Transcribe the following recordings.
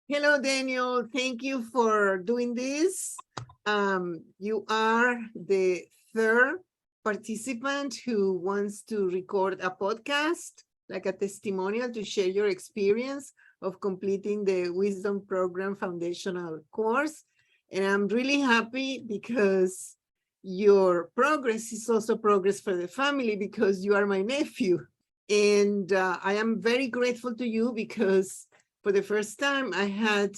Hello, Daniel. Thank you for doing this. You are the third participant who wants to record a podcast, like a testimonial to share your experience of completing the Wisdom Program Foundational course. And I'm really happy because your progress is also progress for the family because you are my nephew. And I am very grateful to you because for the first time I had,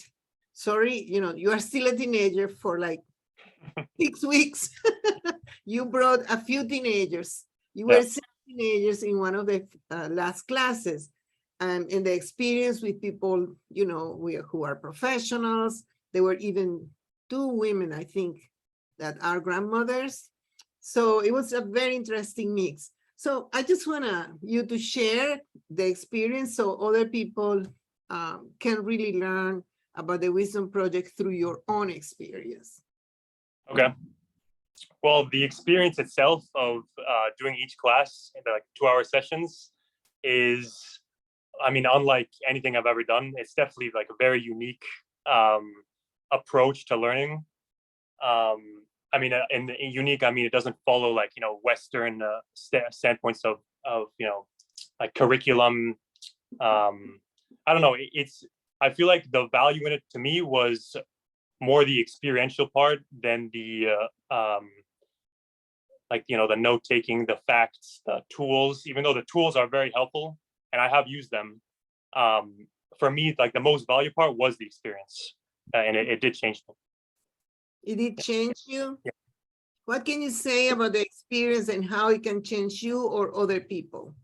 sorry, you are still a teenager for like 6 weeks. You brought a few teenagers. You Yeah. were 6 teenagers in one of the last classes. And in the experience with people, who are professionals, there were even 2 women, I think, that are grandmothers. So it was a very interesting mix. So I just want you to share the experience so other people can really learn about the Wisdom Project through your own experience. Okay. Well, the experience itself of doing each class in the 2-hour sessions is, unlike anything I've ever done. It's definitely like a very unique approach to learning. And unique, it doesn't follow Western standpoints of like curriculum. I don't know. I feel like the value in it to me was more the experiential part than the the note taking, the facts, the tools. Even though the tools are very helpful and I have used them, for me, like the most valuable part was the experience, and it did change me. It did change you? Yeah. What can you say about the experience and how it can change you or other people?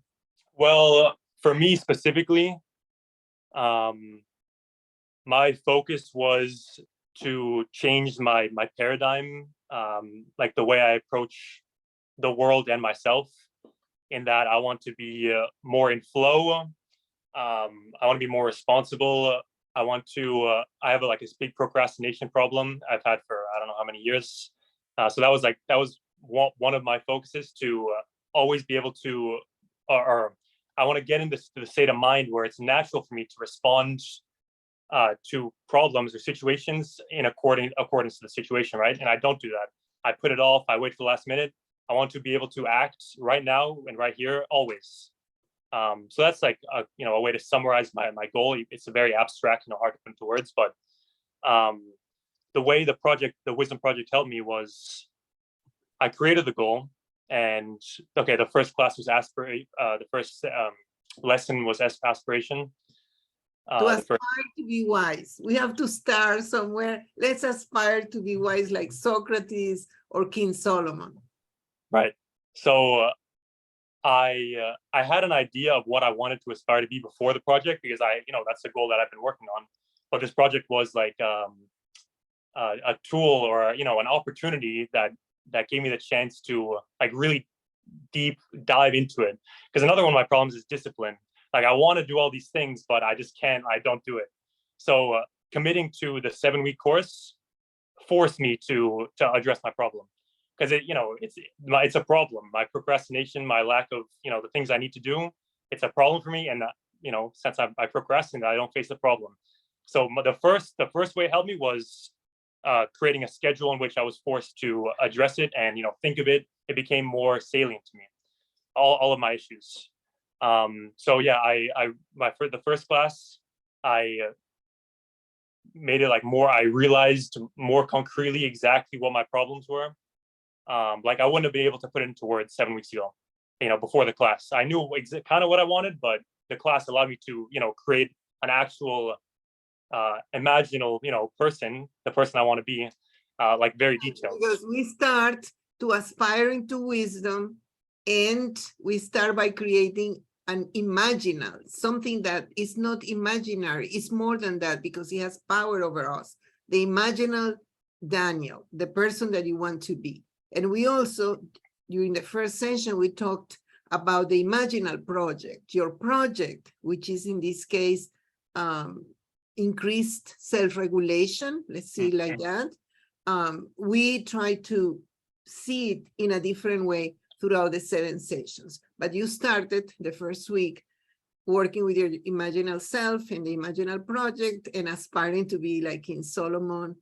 Well, for me specifically, my focus was to change my paradigm, like the way I approach the world and myself, in that I want to be more in flow. I want to be more responsible. I want to, I have this big procrastination problem I've had for, I don't know how many years. So that was one of my focuses, to always be able to, or I want to get into the state of mind where it's natural for me to respond to problems or situations in accordance to the situation, right? And I don't do that. I put it off. I wait for the last minute. I want to be able to act right now and right here, always. So that's like a way to summarize my goal. It's a very abstract, hard to put into words, but the way the Wisdom Project helped me was, I created the goal, and okay, the first class was the first lesson was aspiration. To aspire to be wise. We have to start somewhere. Let's aspire to be wise like Socrates or King Solomon. Right. So I had an idea of what I wanted to aspire to be before the project, because that's the goal that I've been working on. But this project was like a tool, or an opportunity that gave me the chance to really deep dive into it. Because another one of my problems is discipline. Like, I want to do all these things, but I just can't. I don't do it. So committing to the 7-week course forced me to address my problem, because it's a problem. My procrastination, my lack of the things I need to do, it's a problem for me. And since I procrastinate, I don't face the problem. So the first way it helped me was creating a schedule in which I was forced to address it and think of it. It became more salient to me, all of my issues. So yeah, for the first class, I made it more. I realized more concretely exactly what my problems were. I wouldn't have been able to put it into words 7 weeks ago, before the class. I knew kind of what I wanted, but the class allowed me to, create an actual imaginal, person, the person I want to be, very detailed. Because we start to aspire into wisdom, and we start by creating an imaginal, something that is not imaginary. It's more than that, because he has power over us. The imaginal Daniel, the person that you want to be. And we also, during the first session, we talked about the imaginal project, your project, which is in this case, increased self-regulation, let's see like that. We try to see it in a different way throughout the 7 sessions. But you started the first week working with your imaginal self and the imaginal project and aspiring to be like in Solomon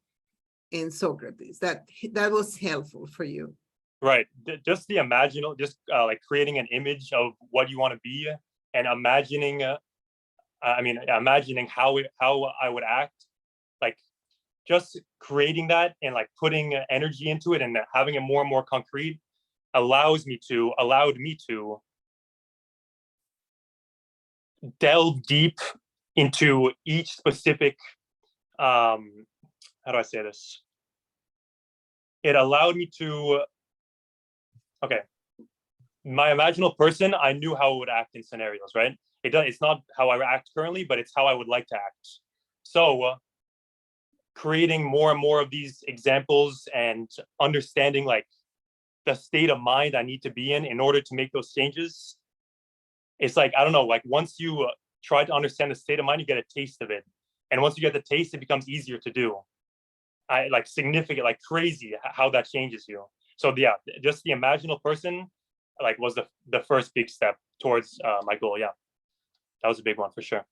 and Socrates. That was helpful for you. Right. Just the imaginal, just like creating an image of what you want to be and imagining, imagining how I would act, like just creating that and like putting energy into it and having it more and more concrete allowed me to delve deep into each specific, how do I say this? It allowed me to, okay, my imaginal person, I knew how it would act in scenarios, right? It's not how I act currently, but it's how I would like to act. So creating more and more of these examples and understanding like the state of mind I need to be in order to make those changes. It's like, I don't know, like once you try to understand the state of mind, you get a taste of it. And once you get the taste, it becomes easier to do. I like significant, like crazy how that changes you. So yeah, just the imaginal person like was the first big step towards my goal. Yeah, that was a big one for sure.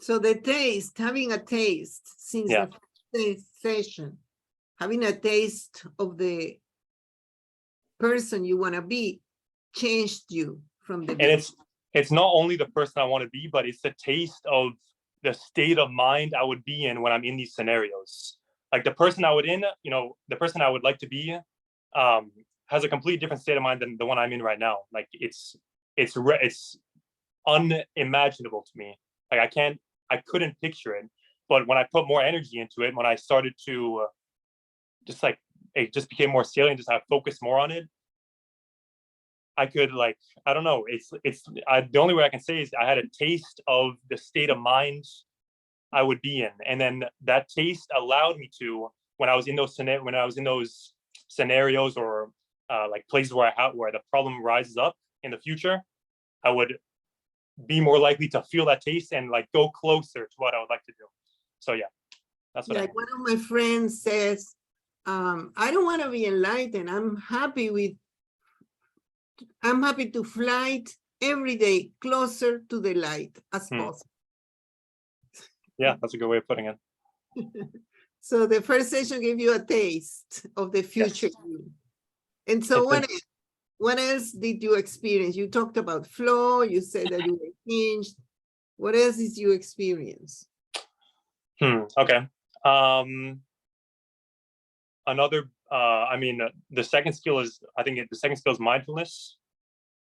So the taste, having a taste since Yeah. the session, having a taste of the person you want to be changed you from the beginning. And it's not only the person I want to be, but it's the taste of the state of mind I would be in when I'm in these scenarios. Like the person I would the person I would like to be has a completely different state of mind than the one I'm in right now. Like it's unimaginable to me. Like I couldn't picture it. But when I put more energy into it, when I started to just like, it just became more salient, just have focus more on it, I could like, I don't know. The only way I can say is I had a taste of the state of mind I would be in. And then that taste allowed me to, when I was in those scenarios or like places where the problem rises up in the future, I would be more likely to feel that taste and like go closer to what I would like to do. So yeah, that's what like one of my friends says, I don't want to be enlightened. I'm happy to fly every day closer to the light as possible. Yeah, that's a good way of putting it. So the first session gave you a taste of the future. Yes. And so what else did you experience? You talked about flow. You said that you were changed. What else did you experience? Okay. Another, the second skill is, the second skill is mindfulness.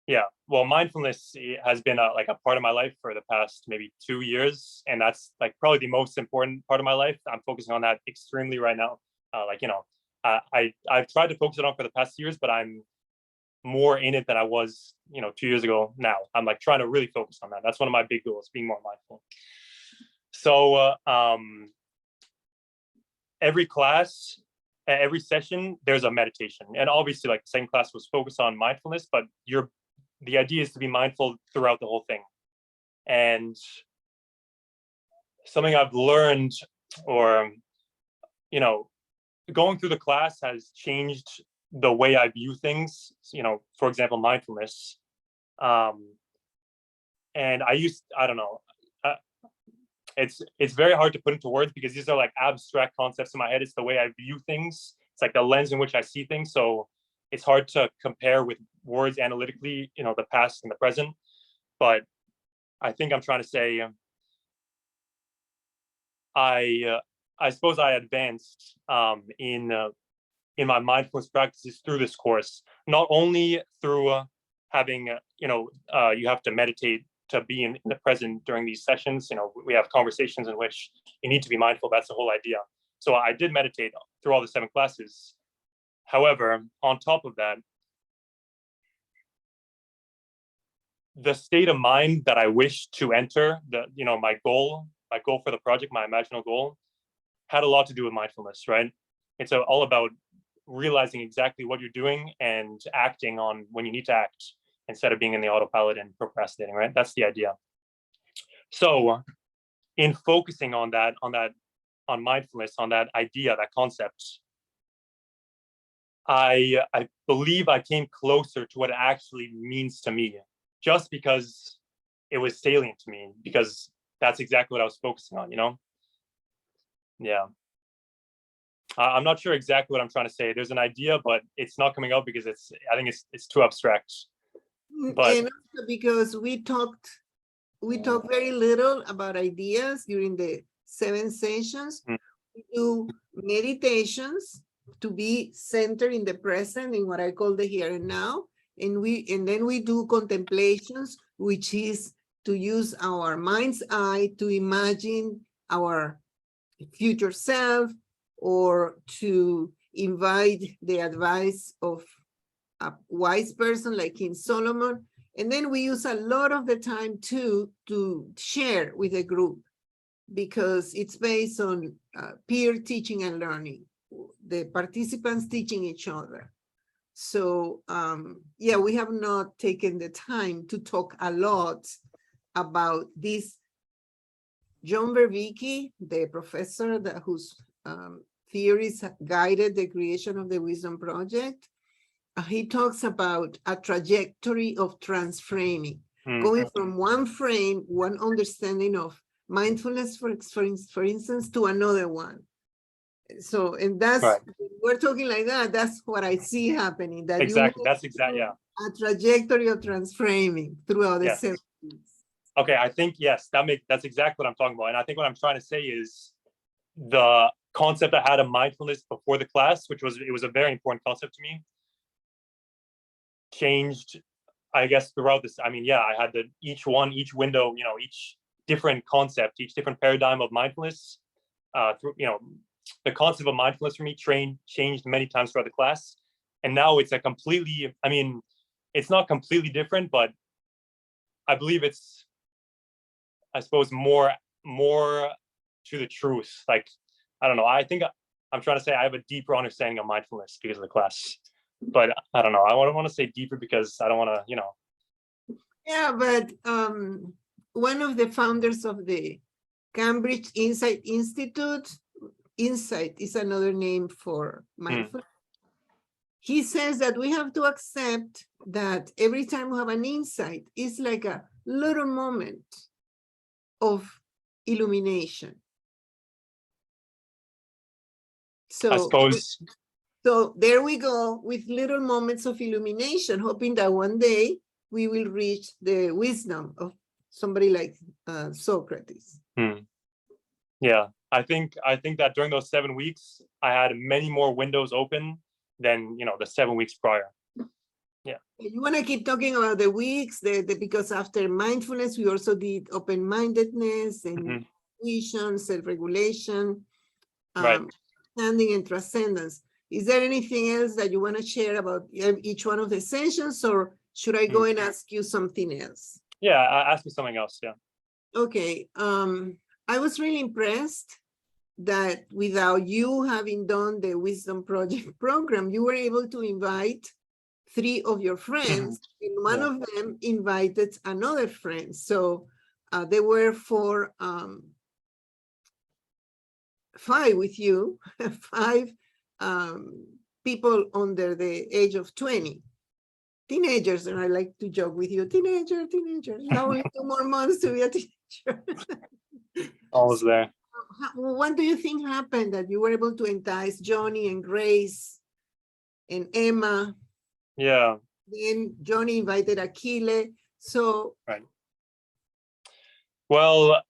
Yeah, well, mindfulness has been like a part of my life for the past maybe 2 years, and that's like probably the most important part of my life. I'm focusing on that extremely right now. I've tried to focus it on for the past years, but I'm more in it than I was, 2 years ago. Now I'm like trying to really focus on that. That's one of my big goals, being more mindful. So every class, every session, there's a meditation, and obviously, like the second class was focused on mindfulness, but the idea is to be mindful throughout the whole thing. And something I've learned, or going through the class has changed the way I view things. For example, mindfulness. And I don't know. It's very hard to put into words because these are like abstract concepts in my head. It's the way I view things. It's like the lens in which I see things. So it's hard to compare with words analytically, the past and the present. But I think I'm trying to say, I suppose I advanced in my mindfulness practices through this course, not only through having, you have to meditate to be in the present during these sessions. We have conversations in which you need to be mindful. That's the whole idea. So I did meditate through all the 7 classes. However, on top of that, the state of mind that I wish to enter, my goal for the project, my imaginal goal, had a lot to do with mindfulness, right? It's all about realizing exactly what you're doing and acting on when you need to act instead of being in the autopilot and procrastinating, right? That's the idea. So in focusing on mindfulness, on that idea, that concept, I believe I came closer to what it actually means to me, just because it was salient to me because that's exactly what I was focusing on, you know? Yeah. I'm not sure exactly what I'm trying to say. There's an idea, but it's not coming out because I think it's too abstract. But And also because we talked very little about ideas during the 7 sessions. Mm. We do meditations to be centered in the present, in what I call the here and now. And then we do contemplations, which is to use our mind's eye to imagine our future self, or to invite the advice of a wise person like King Solomon. And then we use a lot of the time too to share with a group, because it's based on peer teaching and learning, the participants teaching each other. So yeah, we have not taken the time to talk a lot about this. John Vervaeke, the professor whose theories guided the creation of the Wisdom Project, he talks about a trajectory of transframing, going from one frame, one understanding of mindfulness, for instance, to another one. So, and that's, right. we're talking like that, that's what I see happening, that Exactly. That's exactly, yeah. a trajectory of transframing throughout the Yes. 70s. Okay, I think, yes, that's exactly what I'm talking about. And I think what I'm trying to say is the concept I had of mindfulness before the class, it was a very important concept to me, changed, I guess, throughout this. I mean, yeah, I had each window, you know, each different concept, each different paradigm of mindfulness, through, you know, the concept of mindfulness for me changed many times throughout the class. And now it's a completely, I mean, it's not completely different, but I believe it's, I suppose, more to the truth. Like, I don't know. I think I'm trying to say I have a deeper understanding of mindfulness because of the class. But I don't know. I don't want to say deeper because I don't want to, you know. Yeah, but one of the founders of the Cambridge Insight Institute, Insight is another name for mindfulness. He says that we have to accept that every time we have an insight, it's like a little moment of illumination. I suppose. So there we go with little moments of illumination, hoping that one day we will reach the wisdom of somebody like Socrates. Yeah, I think that during those 7 weeks, I had many more windows open than, you know, the 7 weeks prior. Yeah. You want to keep talking about the weeks, because after mindfulness, we also did open-mindedness and vision, self-regulation, right. standing and transcendence. Is there anything else that you want to share about each one of the sessions, or should I go and ask you something else? Yeah, ask me something else. Yeah. Okay. I was really impressed that without you having done the Wisdom Project program, you were able to invite 3 of your friends, and one of them invited another friend. So there were 5 with you, 5 people under the age of 20. Teenagers, and I like to joke with you, teenager, you have only 2 more months to be a teenager. Almost there. What do you think happened that you were able to entice Johnny and Grace and Emma? Yeah. Then Johnny invited Aquile. So right. Well,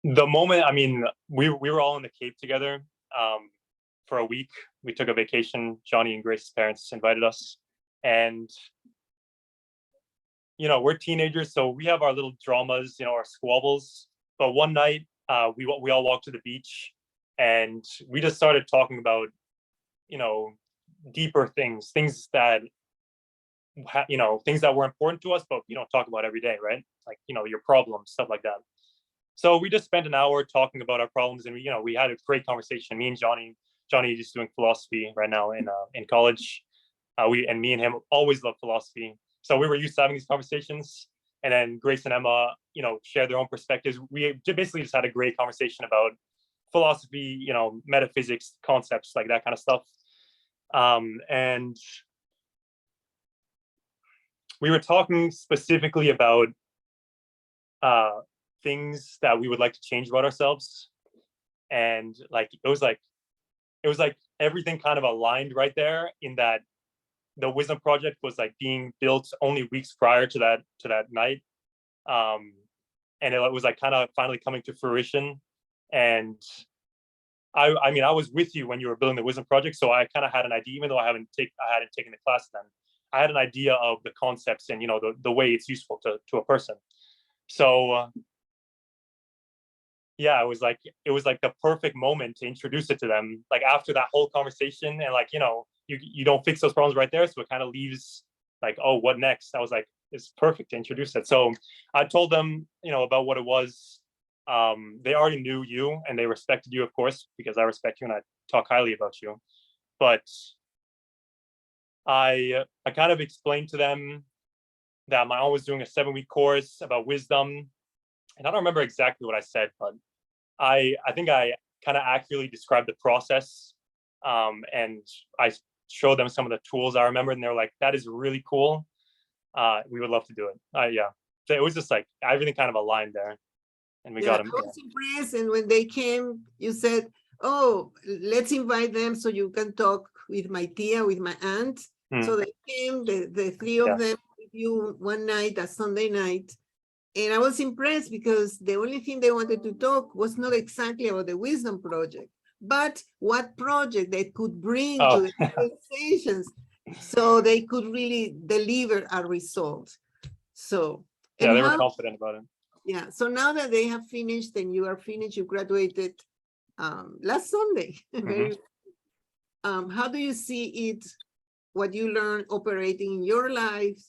the moment, I mean, we were all in the Cape together for a week. We took a vacation. Johnny and Grace's parents invited us, and you know, we're teenagers, so we have our little dramas, you know, our squabbles. But one night, we all walked to the beach, and we just started talking about, you know, deeper things that, you know, things that were important to us, but we don't talk about every day, right? Like, you know, your problems, stuff like that. So we just spent an hour talking about our problems, and we had a great conversation. Me and Johnny is doing philosophy right now in college. Me and him always love philosophy, so we were used to having these conversations. And then Grace and Emma, you know, share their own perspectives. We basically just had a great conversation about philosophy, you know, metaphysics, concepts, like that kind of stuff. And we were talking specifically about things that we would like to change about ourselves. And like it was like everything kind of aligned right there, in that the wisdom project was like being built only weeks prior to that night. um and it was like kind of finally coming to fruition. And I mean, I was with you when you were building the wisdom project, so I kind of had an idea, even though I hadn't taken the class then. I had an idea of the concepts and the way it's useful to a person. So yeah, it was like the perfect moment to introduce it to them, like after that whole conversation. And like, you don't fix those problems right there, so it kind of leaves like, oh, what next? I was like, it's perfect to introduce it. So I told them about what it was. They already knew you and they respected you, of course, because I respect you and I talk highly about you. But I kind of explained to them that my aunt was doing a 7-week course about wisdom, and I don't remember exactly what I said, but I think I kind of accurately described the process, and I showed them some of the tools I remembered, and they were like, "That is really cool. We would love to do it." Yeah, so it was just like everything kind of aligned there, and we Yeah, got I them. was impressed. And when they came, you said, "Oh, let's invite them so you can talk with my tia, with my aunt." So they came, the three Yeah. of them with you one night, a Sunday night. And I was impressed because the only thing they wanted to talk was not exactly about the Wisdom Project, but what project they could bring to Oh, the conversations so they could really deliver a result. So, yeah, and they were how, confident about it. yeah, so now that they have finished and you are finished, you graduated last Sunday. Mhm. How do you see it, what you learned operating in your life,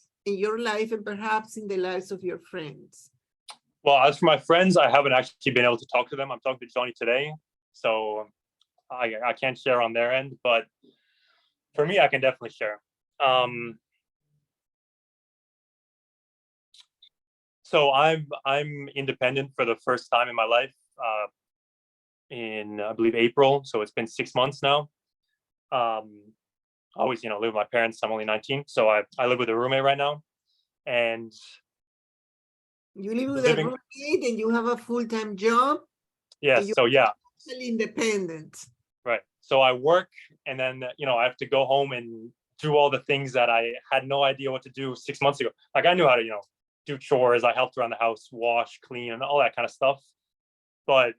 and perhaps in the lives of your friends? Well, as for my friends, I haven't actually been able to talk to them. I'm talking to Johnny today, so I can't share on their end, but for me, I can definitely share. Um, so I'm independent for the first time in my life, in I believe April. So it's been 6 months now. Um, I always live with my parents. I'm only 19, so I live with a roommate right now, and You live with a living. roommate and you have a full-time job and Yes, you're so yeah, totally independent. right. So I work, and then I have to go home and do all the things that I had no idea what to do 6 months ago. Like I knew how to do chores. I helped around the house, wash, clean, and all that kind of stuff. But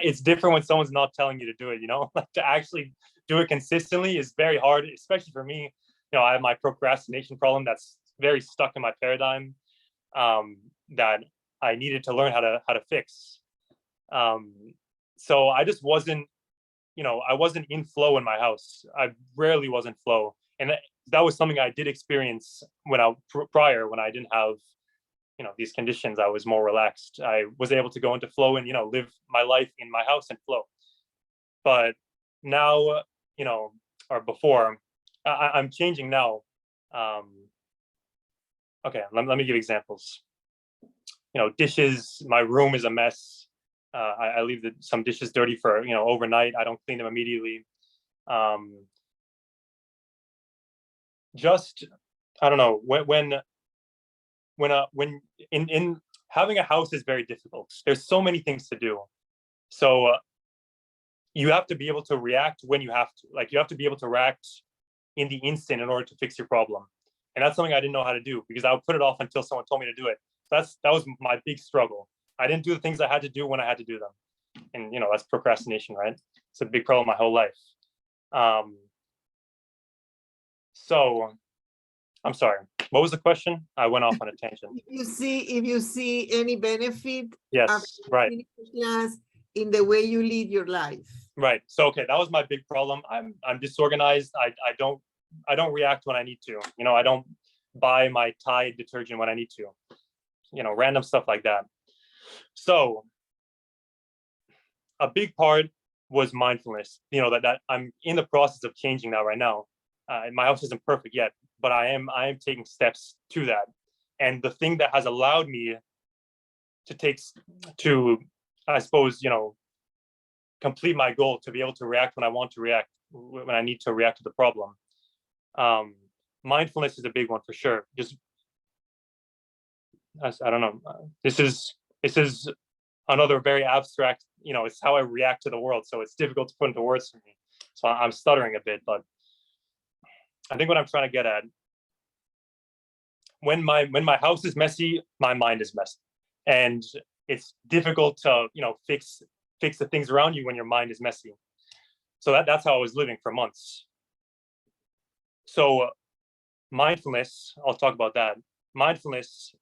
it's different when someone's not telling you to do it. Like to actually do it consistently is very hard, especially for me. I have my procrastination problem that's very stuck in my paradigm, that I needed to learn how to fix. Um, so I just wasn't, I wasn't in flow in my house. I rarely was in flow, and that was something I did experience when prior, when I didn't have these conditions. I was more relaxed. I was able to go into flow and live my life in my house in flow. But now, or before, I'm changing now. um okay, let me give examples. Dishes, my room is a mess. I leave some dishes dirty for overnight. I don't clean them immediately. um just, I don't know, when in having a house is very difficult. There's so many things to do. So you have to be able to react when you have to. Like you have to be able to react in the instant in order to fix your problem. And that's something I didn't know how to do, because I would put it off until someone told me to do it. That was my big struggle. I didn't do the things I had to do when I had to do them. And that's procrastination, right? It's a big problem my whole life. Um, so I'm sorry. What was the question? I went off on a tangent. If you see any benefit after Yes, you right. finish the class in the way you lead your life. Right. So okay, that was my big problem. I'm disorganized. I don't react when I need to. I don't buy my Tide detergent when I need to. Random stuff like that. So a big part was mindfulness. That I'm in the process of changing that right now. My house isn't perfect yet, but I am taking steps to that. And the thing that has allowed me to take to, I suppose, complete my goal, to be able to react when I want to react, when I need to react to the problem. Um, Mindfulness is a big one for sure. Just I don't know. This is another very abstract, it's how I react to the world. So it's difficult to put into words for me. So I'm stuttering a bit, but I think what I'm trying to get at, when my house is messy, my mind is messy. And it's difficult to, fix the things around you when your mind is messy. So that's how I was living for months. So mindfulness, I'll talk about that. Mindfulness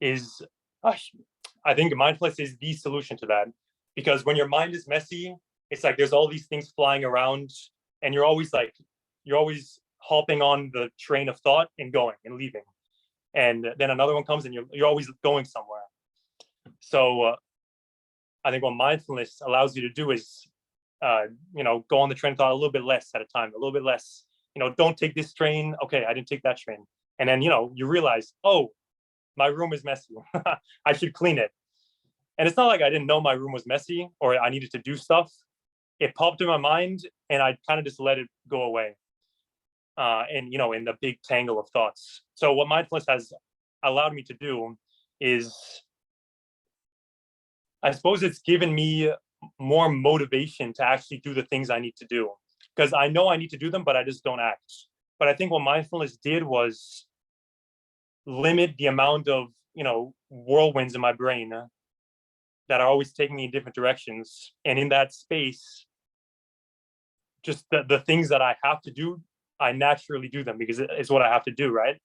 is, I think mindfulness is the solution to that, because when your mind is messy, it's like there's all these things flying around, and you're always hopping on the train of thought and going and leaving, and then another one comes and you're always going somewhere. So I think what mindfulness allows you to do is, go on the train of thought a little bit less at a time, a little bit less. Don't take this train. Okay, I didn't take that train, and then you realize, oh, my room is messy. I should clean it. And it's not like I didn't know my room was messy or I needed to do stuff. It popped in my mind, and I kind of just let it go away. And in the big tangle of thoughts. So what mindfulness has allowed me to do is, I suppose it's given me more motivation to actually do the things I need to do, because I know I need to do them, but I just don't act. But I think what mindfulness did was limit the amount of, whirlwinds in my brain that are always taking me in different directions. And in that space, just the things that I have to do, I naturally do them because it's what I have to do, right?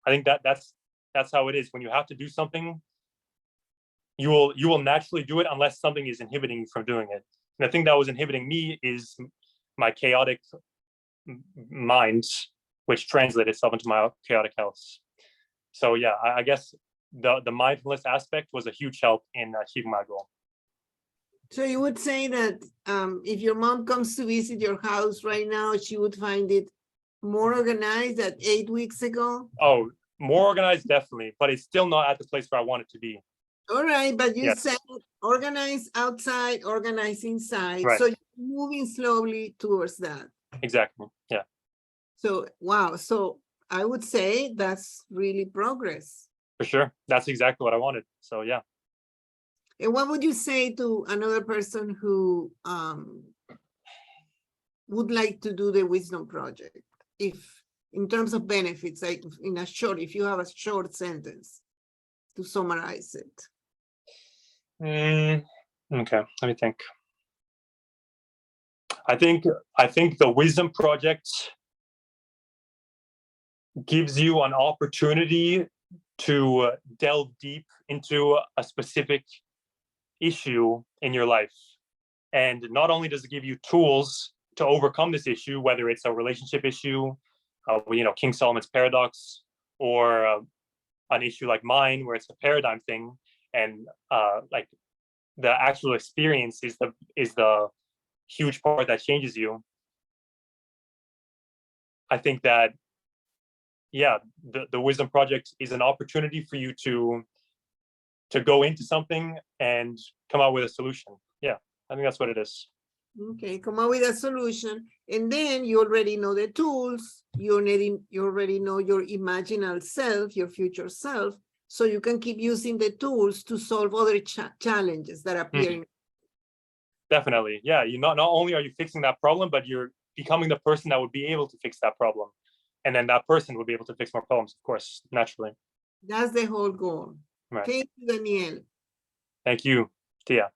I think that's how it is. When you have to do something, you will naturally do it unless something is inhibiting you from doing it. And the thing that was inhibiting me is my chaotic mind, which translated itself into my chaotic house. So yeah, I guess the mindfulness aspect was a huge help in achieving my goal. So you would say that if your mom comes to visit your house right now, she would find it more organized than 8 weeks ago? Oh, more organized, definitely, but it's still not at the place where I want it to be. All right, but you Yes. said organize outside, organize inside. Right. So you're moving slowly towards that. Exactly. Yeah. So, wow. So I would say that's really progress. For sure. That's exactly what I wanted. So yeah. And what would you say to another person who would like to do the Wisdom Project? If, in terms of benefits, like if you have a short sentence to summarize it. Okay, let me think. I think the Wisdom Project gives you an opportunity to delve deep into a specific issue in your life. And not only does it give you tools to overcome this issue, whether it's a relationship issue, King Solomon's paradox, or an issue like mine, where it's a paradigm thing, and like the actual experience is the huge part that changes you. I think that, yeah, the Wisdom Project is an opportunity for you to go into something and come out with a solution. Yeah, I think that's what it is. Okay, come up with a solution, and then you already know the tools. You already know your imaginal self, your future self, so you can keep using the tools to solve other challenges that appear. Definitely, yeah. You not only are you fixing that problem, but you're becoming the person that would be able to fix that problem, and then that person would be able to fix more problems, of course, naturally. That's the whole goal. Right. Thank you, Daniel. Thank you, Tia.